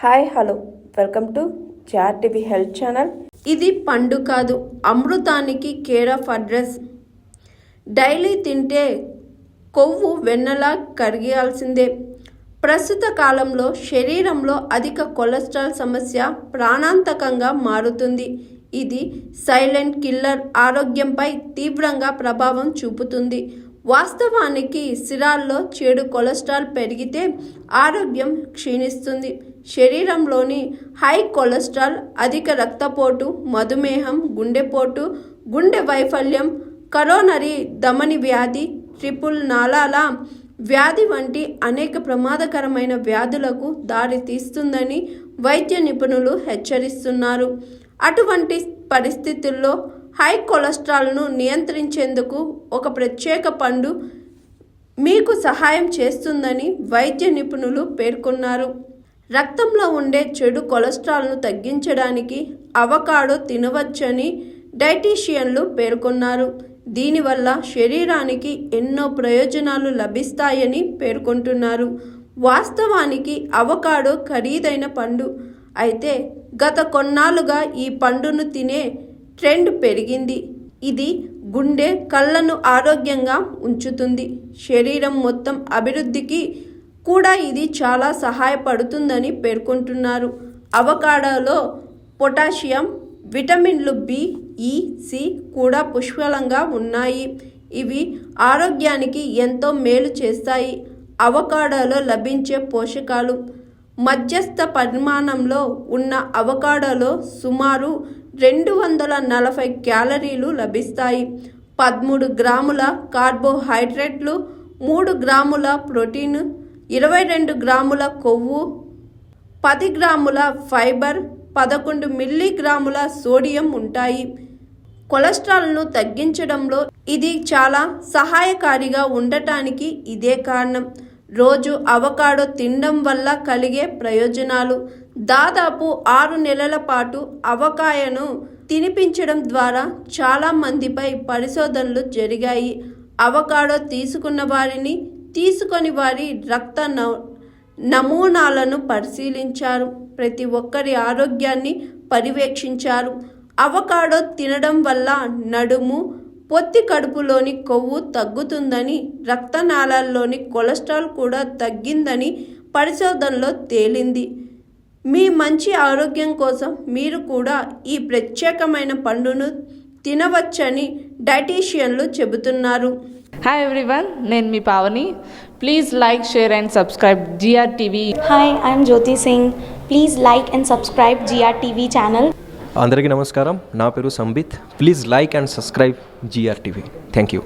Hi hello welcome to GRTV health channel. ఇది పండు కాదు, అమృతానికి కేర్ ఆఫ్ అడ్రస్. డైలీ తింటే కొవ్వు వెన్నలా కరిగాల్సిందే. ప్రస్తుత కాలంలో శరీరంలో అధిక కొలెస్ట్రాల్ సమస్య ప్రాణాంతకంగా మారుతుంది. ఇది సైలెంట్ కిల్లర్, ఆరోగ్యంపై తీవ్రంగా ప్రభావం చూపుతుంది. వాస్తవానికి సిరాల్లో చెడు కొలెస్ట్రాల్ పెరిగితే ఆరోగ్యం క్షీణిస్తుంది. శరీరంలోని హై కొలెస్ట్రాల్ అధిక రక్తపోటు, మధుమేహం, గుండెపోటు, గుండె వైఫల్యం, కరోనరీ ధమని వ్యాధి, ట్రిపుల్ నాళాల వ్యాధి వంటి అనేక ప్రమాదకరమైన వ్యాధులకు దారితీస్తుందని వైద్య నిపుణులు హెచ్చరిస్తున్నారు. అటువంటి పరిస్థితుల్లో హై కొలెస్ట్రాల్ను నియంత్రించేందుకు ఒక ప్రత్యేక పండు మీకు సహాయం చేస్తుందని వైద్య నిపుణులు పేర్కొన్నారు. రక్తంలో ఉండే చెడు కొలెస్ట్రాల్ను తగ్గించడానికి అవకాడో తినవచ్చని డైటీషియన్లు పేర్కొన్నారు. దీనివల్ల శరీరానికి ఎన్నో ప్రయోజనాలు లభిస్తాయని పేర్కొంటున్నారు. వాస్తవానికి అవకాడో ఖరీదైన పండు. అయితే గత కొన్నాళ్లుగా ఈ పండును తినే ట్రెండ్ పెరిగింది. ఇది గుండె, కళ్ళను ఆరోగ్యంగా ఉంచుతుంది. శరీరం మొత్తం అభివృద్ధికి కూడా ఇది చాలా సహాయపడుతుందని పేర్కొంటున్నారు. అవకాడోలో పొటాషియం, విటమిన్లు బి, ఈ, సి కూడా పుష్కలంగా ఉన్నాయి. ఇవి ఆరోగ్యానికి ఎంతో మేలు చేస్తాయి. అవకాడోలో లభించే పోషకాలు. మధ్యస్థ పరిమాణంలో ఉన్న అవకాడోలో సుమారు 240 క్యాలరీలు లభిస్తాయి. 13 గ్రాముల కార్బోహైడ్రేట్లు, 3 గ్రాముల ప్రోటీన్, 22 గ్రాముల కొవ్వు, 10 గ్రాముల ఫైబర్, 11 మిల్లీగ్రాముల సోడియం ఉంటాయి. కొలెస్ట్రాల్ను తగ్గించడంలో ఇది చాలా సహాయకారిగా ఉండటానికి ఇదే కారణం. రోజు అవకాడో తినడం వల్ల కలిగే ప్రయోజనాలు. దాదాపు 6 నెలల పాటు అవకాయను తినిపించడం ద్వారా చాలా మందిపై పరిశోధనలు జరిగాయి. అవకాడో తీసుకున్న వారిని, తీసుకొని వారి రక్త నమూనాలను పరిశీలించారు. ప్రతి ఒక్కరి ఆరోగ్యాన్ని పర్యవేక్షించారు. అవకాడో తినడం వల్ల నడుము, పొత్తి కడుపులోని కొవ్వు తగ్గుతుందని, రక్తనాళాల్లోని కొలెస్ట్రాల్ కూడా తగ్గిందని పరిశోధనలో తేలింది. మీ మంచి ఆరోగ్యం కోసం మీరు కూడా ఈ ప్రత్యేకమైన పండును తినవచ్చని డైటీషియన్లు చెబుతున్నారు. హాయ్ ఎవ్రీవన్, నేను మీ Pavani. Please like, share and subscribe GRTV. Hi, I'm Jyoti Singh. Please like and subscribe GRTV channel. అందరికీ నమస్కారం. నా పేరు Sambit. Please like and subscribe GRTV. Thank you.